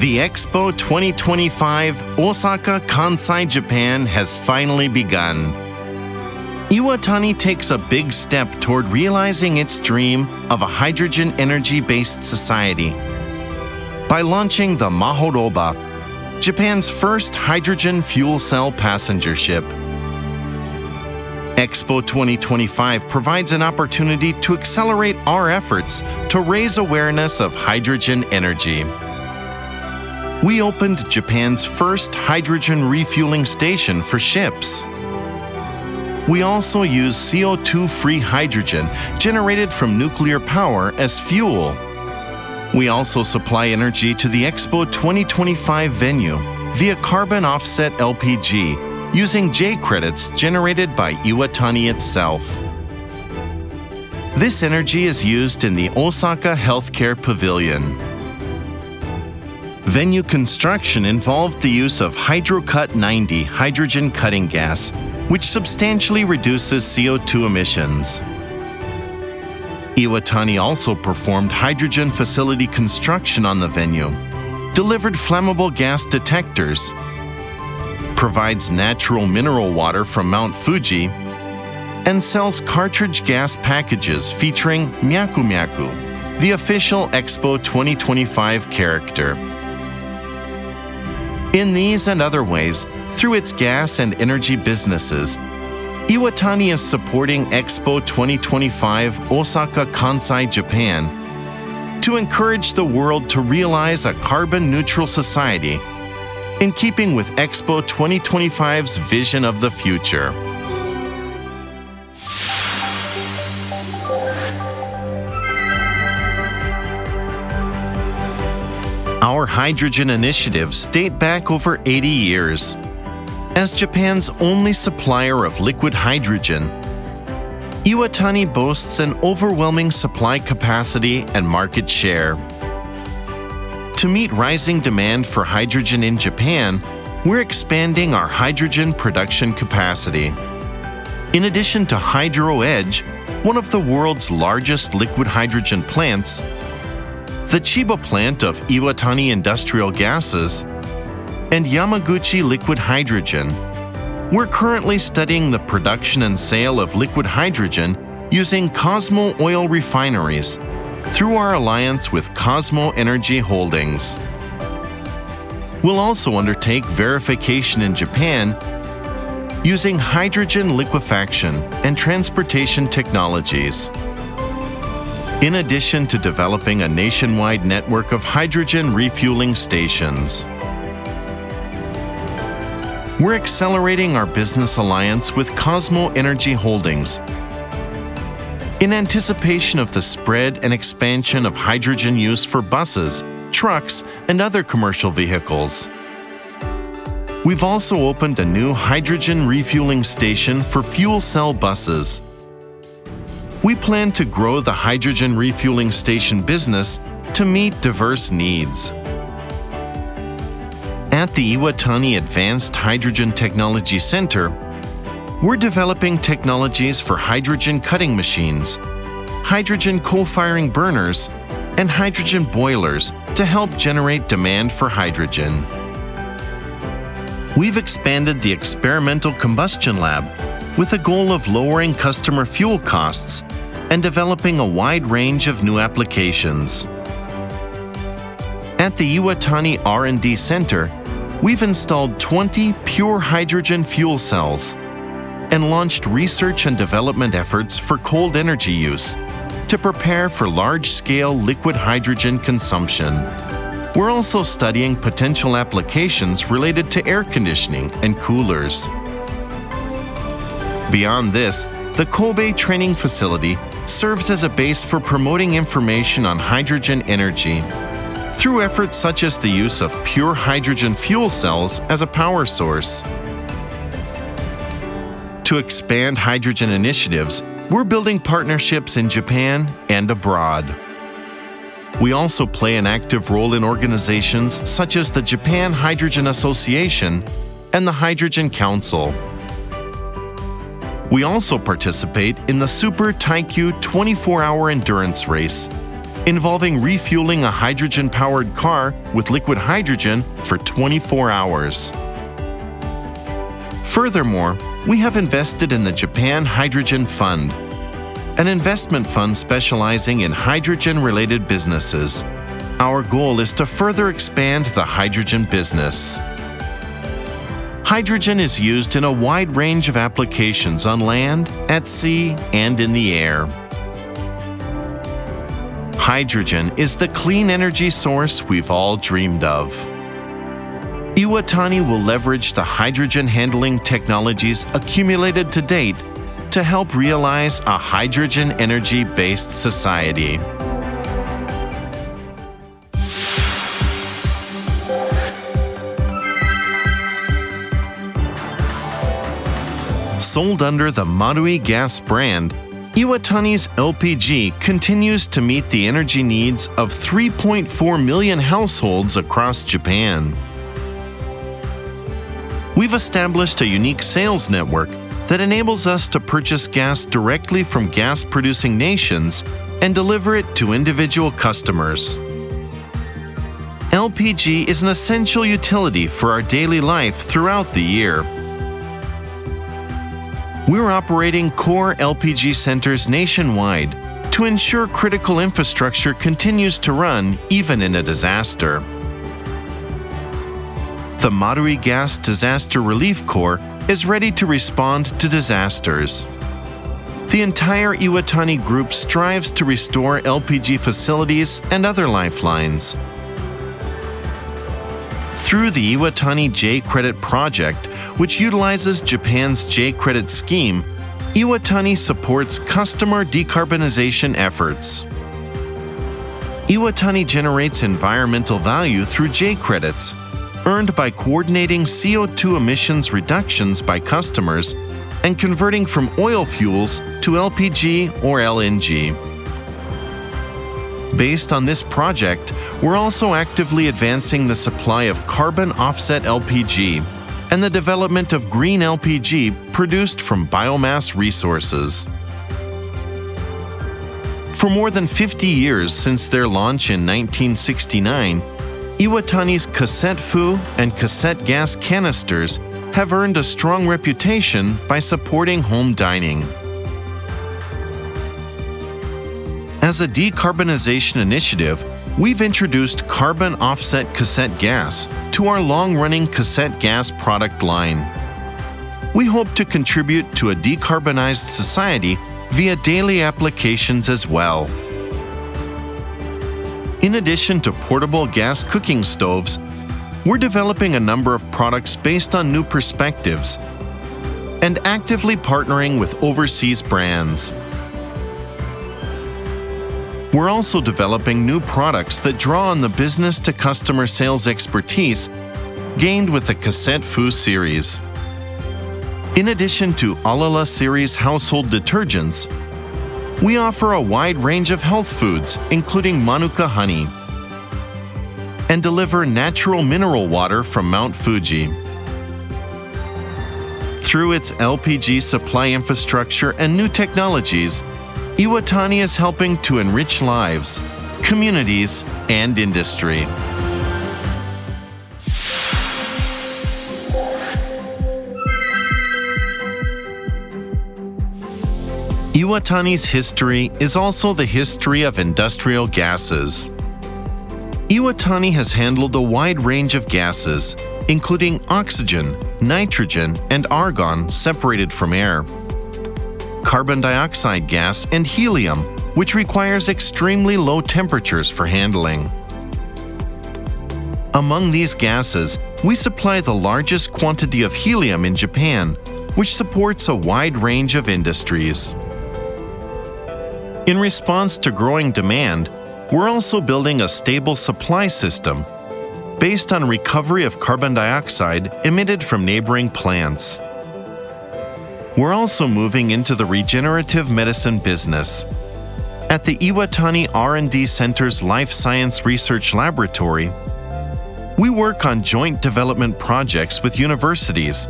The Expo 2025 Osaka, Kansai, Japan has finally begun. Iwatani takes a big step toward realizing its dream of a hydrogen energy-based society by launching the Mahoroba, Japan's first hydrogen fuel cell passenger ship. Expo 2025 provides an opportunity to accelerate our efforts to raise awareness of hydrogen energy. We opened Japan's first hydrogen refueling station for ships. We also use CO2-free hydrogen generated from nuclear power as fuel. We also supply energy to the Expo 2025 venue via carbon offset LPG using J credits generated by Iwatani itself. This energy is used in the Osaka Healthcare Pavilion. Venue construction involved the use of HydroCut 90 hydrogen cutting gas, which substantially reduces CO2 emissions. Iwatani also performed hydrogen facility construction on the venue, delivered flammable gas detectors, provides natural mineral water from Mount Fuji, and sells cartridge gas packages featuring Myaku Myaku, the official Expo 2025 character. In these and other ways, through its gas and energy businesses, Iwatani is supporting Expo 2025 Osaka, Kansai, Japan to encourage the world to realize a carbon-neutral society in keeping with Expo 2025's vision of the future. Our hydrogen initiatives date back over 80 years. As Japan's only supplier of liquid hydrogen, Iwatani boasts an overwhelming supply capacity and market share. To meet rising demand for hydrogen in Japan, we're expanding our hydrogen production capacity. In addition to Hydro Edge, one of the world's largest liquid hydrogen plants, the Chiba plant of Iwatani Industrial Gases, and Yamaguchi Liquid Hydrogen, we're currently studying the production and sale of liquid hydrogen using Cosmo Oil refineries through our alliance with Cosmo Energy Holdings. We'll also undertake verification in Japan using hydrogen liquefaction and transportation technologies. In addition to developing a nationwide network of hydrogen refueling stations. We're accelerating our business alliance with Cosmo Energy Holdings in anticipation of the spread and expansion of hydrogen use for buses, trucks, and other commercial vehicles. We've also opened a new hydrogen refueling station for fuel cell buses. We plan to grow the hydrogen refueling station business to meet diverse needs. At the Iwatani Advanced Hydrogen Technology Center, we're developing technologies for hydrogen cutting machines, hydrogen co-firing burners, and hydrogen boilers to help generate demand for hydrogen. We've expanded the experimental combustion lab with a goal of lowering customer fuel costs and developing a wide range of new applications. At the Iwatani R&D Center, we've installed 20 pure hydrogen fuel cells and launched research and development efforts for cold energy use to prepare for large-scale liquid hydrogen consumption. We're also studying potential applications related to air conditioning and coolers. Beyond this, the Kobe training facility serves as a base for promoting information on hydrogen energy through efforts such as the use of pure hydrogen fuel cells as a power source. To expand hydrogen initiatives, we're building partnerships in Japan and abroad. We also play an active role in organizations such as the Japan Hydrogen Association and the Hydrogen Council. We also participate in the Super Taikyu 24-hour endurance race, involving refueling a hydrogen-powered car with liquid hydrogen for 24 hours. Furthermore, we have invested in the Japan Hydrogen Fund, an investment fund specializing in hydrogen-related businesses. Our goal is to further expand the hydrogen business. Hydrogen is used in a wide range of applications on land, at sea, and in the air. Hydrogen is the clean energy source we've all dreamed of. Iwatani will leverage the hydrogen handling technologies accumulated to date to help realize a hydrogen energy-based society. Sold under the Marui Gas brand, Iwatani's LPG continues to meet the energy needs of 3.4 million households across Japan. We've established a unique sales network that enables us to purchase gas directly from gas-producing nations and deliver it to individual customers. LPG is an essential utility for our daily life throughout the year. We're operating core LPG centers nationwide to ensure critical infrastructure continues to run even in a disaster. The Marui Gas Disaster Relief Corps is ready to respond to disasters. The entire Iwatani Group strives to restore LPG facilities and other lifelines. Through the Iwatani J-Credit project, which utilizes Japan's J-Credit scheme, Iwatani supports customer decarbonization efforts. Iwatani generates environmental value through J-Credits, earned by coordinating CO2 emissions reductions by customers and converting from oil fuels to LPG or LNG. Based on this project, we're also actively advancing the supply of carbon offset LPG and the development of green LPG produced from biomass resources. For more than 50 years since their launch in 1969, Iwatani's cassette fu and cassette gas canisters have earned a strong reputation by supporting home dining. As a decarbonization initiative, we've introduced carbon offset cassette gas to our long-running cassette gas product line. We hope to contribute to a decarbonized society via daily applications as well. In addition to portable gas cooking stoves, we're developing a number of products based on new perspectives and actively partnering with overseas brands. We're also developing new products that draw on the business-to-customer sales expertise gained with the Cassette Fu series. In addition to Alala series household detergents, we offer a wide range of health foods, including Manuka honey, and deliver natural mineral water from Mount Fuji. Through its LPG supply infrastructure and new technologies, Iwatani is helping to enrich lives, communities, and industry. Iwatani's history is also the history of industrial gases. Iwatani has handled a wide range of gases, including oxygen, nitrogen, and argon separated from air, carbon dioxide gas, and helium, which requires extremely low temperatures for handling. Among these gases, we supply the largest quantity of helium in Japan, which supports a wide range of industries. In response to growing demand, we're also building a stable supply system based on recovery of carbon dioxide emitted from neighboring plants. We're also moving into the regenerative medicine business. At the Iwatani R&D Center's Life Science Research Laboratory, we work on joint development projects with universities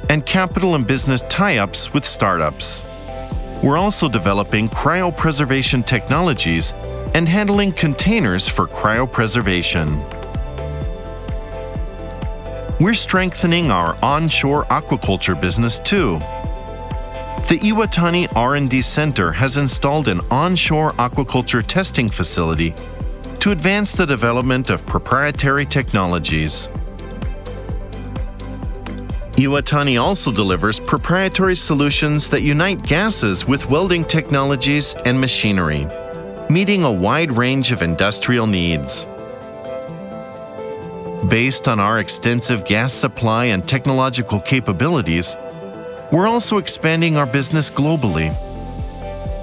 and capital and business tie-ups with startups. We're also developing cryopreservation technologies and handling containers for cryopreservation. We're strengthening our onshore aquaculture business too. The Iwatani R&D Center has installed an onshore aquaculture testing facility to advance the development of proprietary technologies. Iwatani also delivers proprietary solutions that unite gases with welding technologies and machinery, meeting a wide range of industrial needs. Based on our extensive gas supply and technological capabilities, we're also expanding our business globally.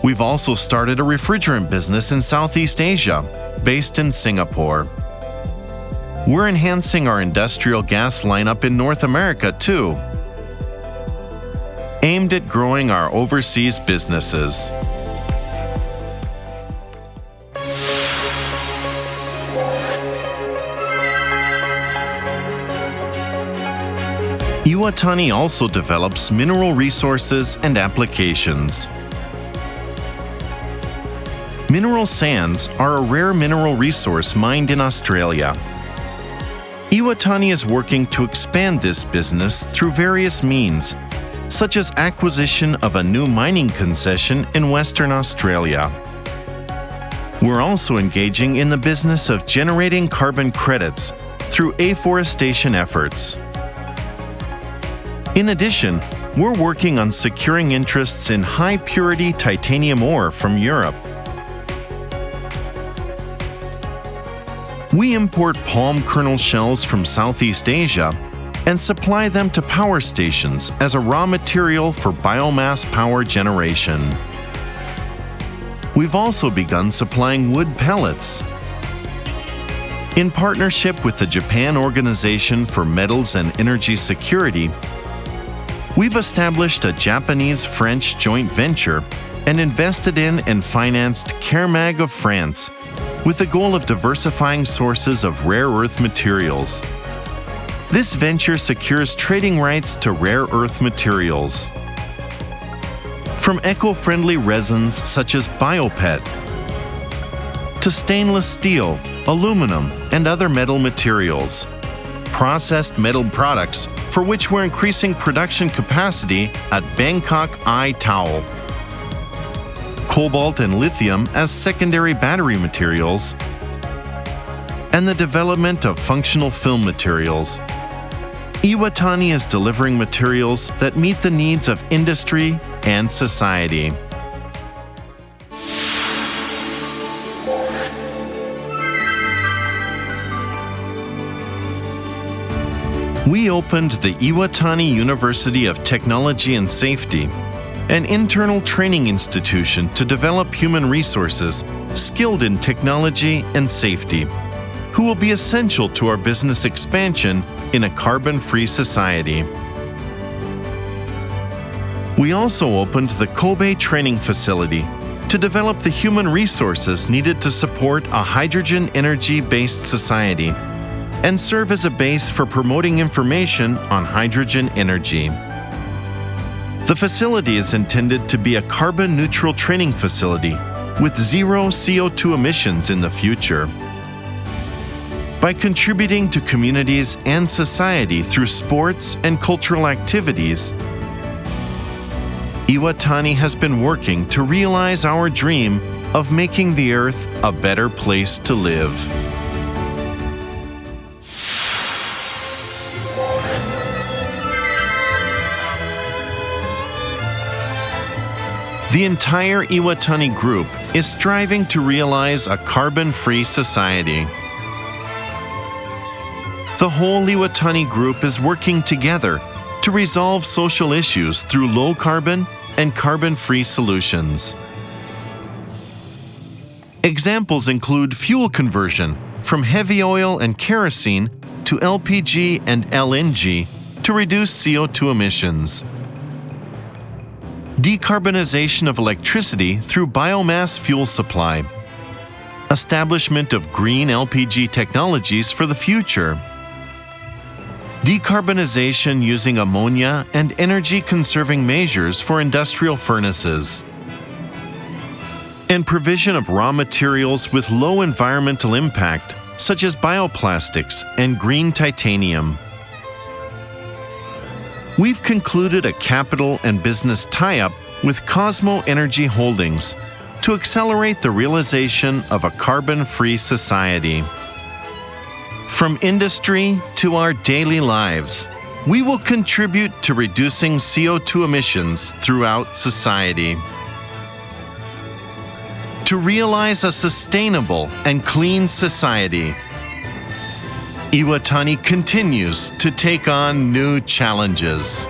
We've also started a refrigerant business in Southeast Asia, based in Singapore. We're enhancing our industrial gas lineup in North America too, aimed at growing our overseas businesses. Iwatani also develops mineral resources and applications. Mineral sands are a rare mineral resource mined in Australia. Iwatani is working to expand this business through various means, such as acquisition of a new mining concession in Western Australia. We're also engaging in the business of generating carbon credits through afforestation efforts. In addition, we're working on securing interests in high-purity titanium ore from Europe. We import palm kernel shells from Southeast Asia and supply them to power stations as a raw material for biomass power generation. We've also begun supplying wood pellets. In partnership with the Japan Organization for Metals and Energy Security, we've established a Japanese-French joint venture and invested in and financed Kermag of France with the goal of diversifying sources of rare earth materials. This venture secures trading rights to rare earth materials. From eco-friendly resins such as BioPET, to stainless steel, aluminum, and other metal materials, processed metal products for which we're increasing production capacity at Bangkok iTowel, cobalt and lithium as secondary battery materials, and the development of functional film materials. Iwatani is delivering materials that meet the needs of industry and society. We opened the Iwatani University of Technology and Safety, an internal training institution to develop human resources skilled in technology and safety, who will be essential to our business expansion in a carbon-free society. We also opened the Kobe Training Facility to develop the human resources needed to support a hydrogen energy-based society and serve as a base for promoting information on hydrogen energy. The facility is intended to be a carbon-neutral training facility with zero CO2 emissions in the future. By contributing to communities and society through sports and cultural activities, Iwatani has been working to realize our dream of making the Earth a better place to live. The entire Iwatani Group is striving to realize a carbon-free society. The whole Iwatani Group is working together to resolve social issues through low-carbon and carbon-free solutions. Examples include fuel conversion from heavy oil and kerosene to LPG and LNG to reduce CO2 emissions. Decarbonization of electricity through biomass fuel supply. Establishment of green LPG technologies for the future. Decarbonization using ammonia and energy-conserving measures for industrial furnaces. and provision of raw materials with low environmental impact, such as bioplastics and green titanium. We've concluded a capital and business tie-up with Cosmo Energy Holdings to accelerate the realization of a carbon-free society. From industry to our daily lives, we will contribute to reducing CO2 emissions throughout society. To realize a sustainable and clean society, Iwatani continues to take on new challenges.